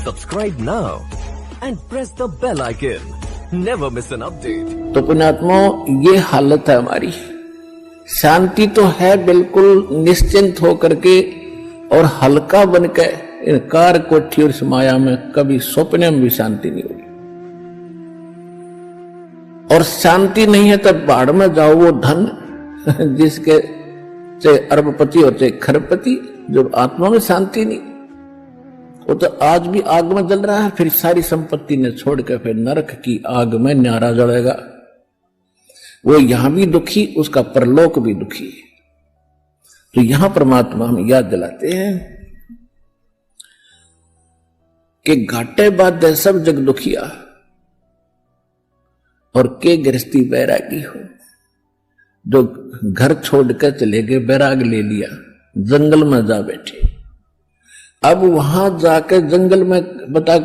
Subscribe now and press the bell icon. Never miss an update. तो पुण्यात्मा, ये हालत है हमारी। शांति तो है बिल्कुल निश्चिंत होकर के और हल्का बन के इन कार कोठी और इस माया में कभी सपने में भी शांति नहीं होगी। और शांति नहीं है तब बाढ़ में जाओ, वो धन जिसके चाहे अरबपति और चाहे खरबपति, जब आत्मा में शांति नहीं, वो तो आज भी आग में जल रहा है, फिर सारी संपत्ति ने छोड़ के फिर नरक की आग में न्यारा जलेगा। वो यहां भी दुखी, उसका परलोक भी दुखी। तो यहां परमात्मा हमें याद दिलाते हैं कि घाटे बाध्य सब जग दुखिया और के गृहस्थी बैरागी हो। जो घर छोड़कर चले गए, बैराग ले लिया, जंगल में जा बैठे। अब वहां जाकर जंगल में बता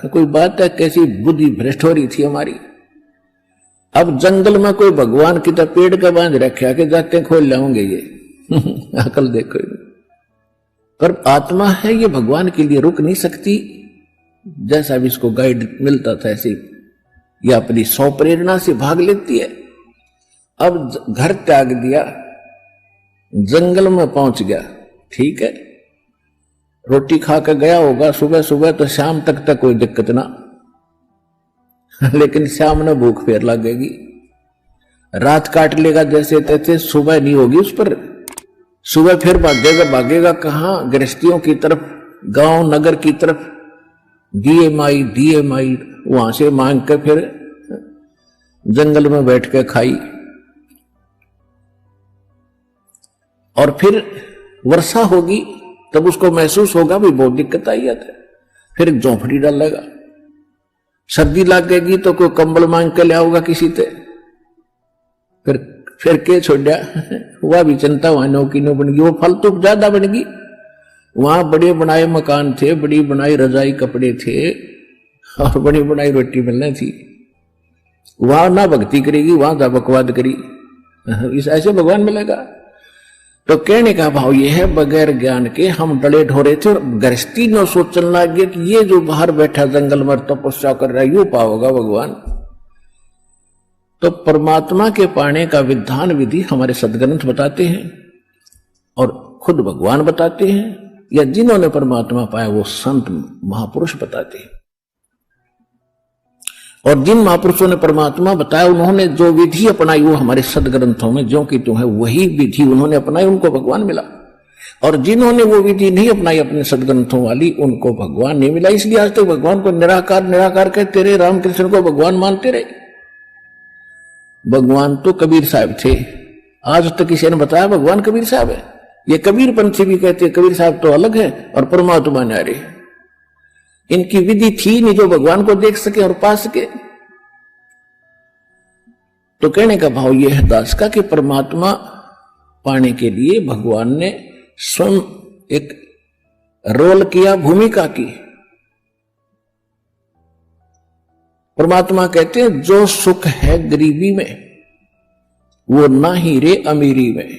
कोई बात है, कैसी बुद्धि भ्रष्ट हो रही थी हमारी। अब जंगल में कोई भगवान की तरह पेड़ का बांध रखे के जाते खोल लाऊंगे ये अकल देखो। पर आत्मा है, ये भगवान के लिए रुक नहीं सकती। जैसा भी इसको गाइड मिलता था ऐसे ये अपनी सौ प्रेरणा से भाग लेती है। अब घर त्याग दिया, जंगल में पहुंच गया, ठीक है, रोटी खा कर गया होगा सुबह सुबह, तो शाम तक कोई दिक्कत ना लेकिन शाम में भूख फेर लगेगी, रात काट लेगा जैसे तैसे, सुबह नहीं होगी उस पर। सुबह फिर भागेगा कहां? गृहस्थियों की तरफ, गांव नगर की तरफ, दिए माई वहां से मांग कर फिर जंगल में बैठ के खाई। और फिर वर्षा होगी तब उसको महसूस होगा भी बहुत दिक्कत आई है, फिर एक झोंपड़ी डालेगा। सर्दी लगेगी तो कोई कंबल मांग के ले आओगा किसी से, फिर के छोड़ा वह भी चिंता वहां नौकी नो बन गई, वो फालतू ज्यादा बन गई। वहां बड़े बनाए मकान थे, बड़ी बनाई रजाई कपड़े थे और बड़ी बनाई रोटी मिलनी थी। वहां ना भक्ति करेगी, वहां जा बकवाद करी, इस ऐसे भगवान मिलेगा। तो कहने का भाव यह है, बगैर ज्ञान के हम डले ढोरे थे और गृहस्थी न सोचने लग गए कि ये जो बाहर बैठा जंगल में तपस्या कर रहा है यू पाओगा भगवान। तो परमात्मा के पाने का विधान विधि हमारे सदग्रंथ बताते हैं और खुद भगवान बताते हैं, या जिन्होंने परमात्मा पाया वो संत महापुरुष बताते हैं। और जिन महापुरुषों ने परमात्मा बताया, उन्होंने जो विधि अपनाई वो हमारे सदग्रंथों में जो कि तुम्हें वही विधि उन्होंने अपनाई, उनको भगवान मिला। और जिन्होंने वो विधि नहीं अपनाई अपने सदग्रंथों वाली, उनको भगवान नहीं मिला। इसलिए आज तक भगवान को निराकार निराकार कहते रहे, रामकृष्ण को भगवान मानते रहे। भगवान तो कबीर साहब थे, आज तक किसी ने बताया भगवान कबीर साहब है? ये कबीर पंथी भी कहते हैं कबीर साहब तो अलग है और परमात्मा न्यारे। इनकी विधि थी नहीं जो भगवान को देख सके और पा सके। तो कहने का भाव यह है दास का कि परमात्मा पाने के लिए भगवान ने स्वयं एक रोल किया, भूमिका की। परमात्मा कहते हैं जो सुख है गरीबी में वो ना ही रे अमीरी में।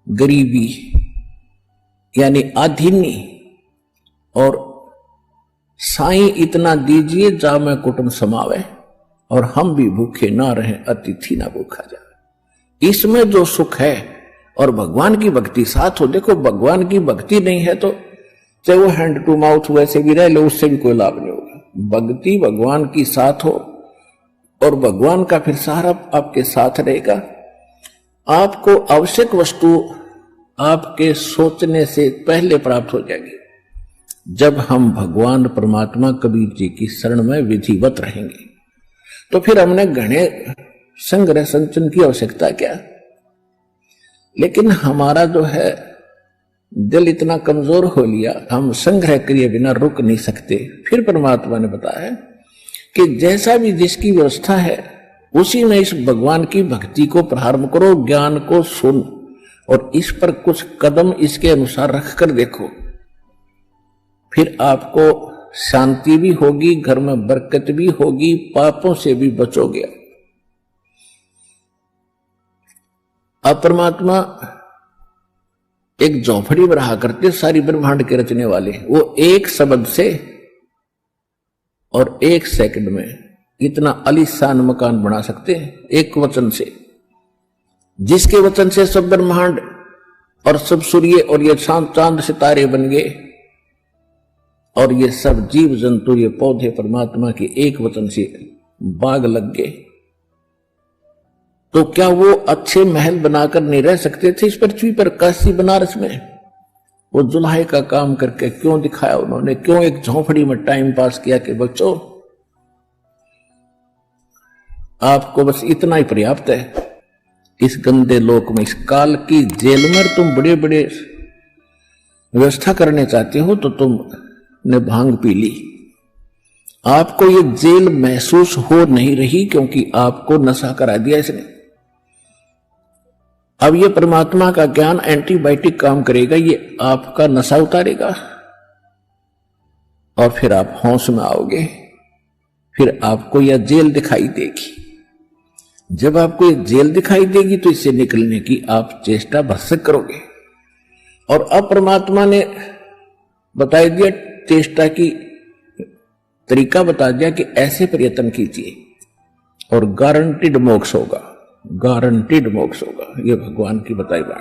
गरीबी यानी आधीनी, और साईं इतना दीजिए जा मैं कुटुंब समावे, और हम भी भूखे ना रहे अतिथि ना भूखा जाए। इसमें जो सुख है और भगवान की भक्ति साथ हो। देखो भगवान की भक्ति नहीं है तो चाहे वो हैंड टू माउथ वैसे भी रह लो, उससे भी कोई लाभ नहीं होगा। भक्ति भगवान की साथ हो और भगवान का फिर सहारा आपके साथ रहेगा। आपको आवश्यक वस्तु आपके सोचने से पहले प्राप्त हो जाएगी जब हम भगवान परमात्मा कबीर जी की शरण में विधिवत रहेंगे। तो फिर हमने घने संग्रह संचन की आवश्यकता क्या? लेकिन हमारा जो है दिल इतना कमजोर हो लिया, हम संग्रह किए बिना रुक नहीं सकते। फिर परमात्मा ने बताया कि जैसा भी जिसकी व्यवस्था है उसी में इस भगवान की भक्ति को प्रारंभ करो, ज्ञान को सुन और इस पर कुछ कदम इसके अनुसार रख कर देखो। फिर आपको शांति भी होगी, घर में बरकत भी होगी, पापों से भी बचोगे। अब परमात्मा एक झोपड़ी में रहा करते सारी ब्रह्मांड के रचने वाले, वो एक शब्द से और एक सेकंड में इतना आलीशान मकान बना सकते हैं, एक वचन से, जिसके वचन से सब ब्रह्मांड और सब सूर्य और ये चांद सितारे बन गए और ये सब जीव जंतु, ये पौधे परमात्मा के एक वचन से बाग लग गए। तो क्या वो अच्छे महल बनाकर नहीं रह सकते थे इस पृथ्वी पर? काशी बनारस में वो जुल्हे का काम करके क्यों दिखाया उन्होंने? क्यों एक झोंपड़ी में टाइम पास किया कि बच्चों आपको बस इतना ही पर्याप्त है। इस गंदे लोक में, इस काल की जेल में तुम बड़े बड़े व्यवस्था करने चाहते हो तो तुमने भांग पी ली। आपको ये जेल महसूस हो नहीं रही क्योंकि आपको नशा करा दिया इसने। अब ये परमात्मा का ज्ञान एंटीबायोटिक काम करेगा, ये आपका नशा उतारेगा और फिर आप होश में आओगे, फिर आपको यह जेल दिखाई देगी। जब आपको ये जेल दिखाई देगी तो इससे निकलने की आप चेष्टा भरसक करोगे। और अब परमात्मा ने बता दिया, चेष्टा की तरीका बता दिया कि ऐसे प्रयत्न कीजिए और गारंटीड मोक्ष होगा, गारंटीड मोक्ष होगा। ये भगवान की बताई बात।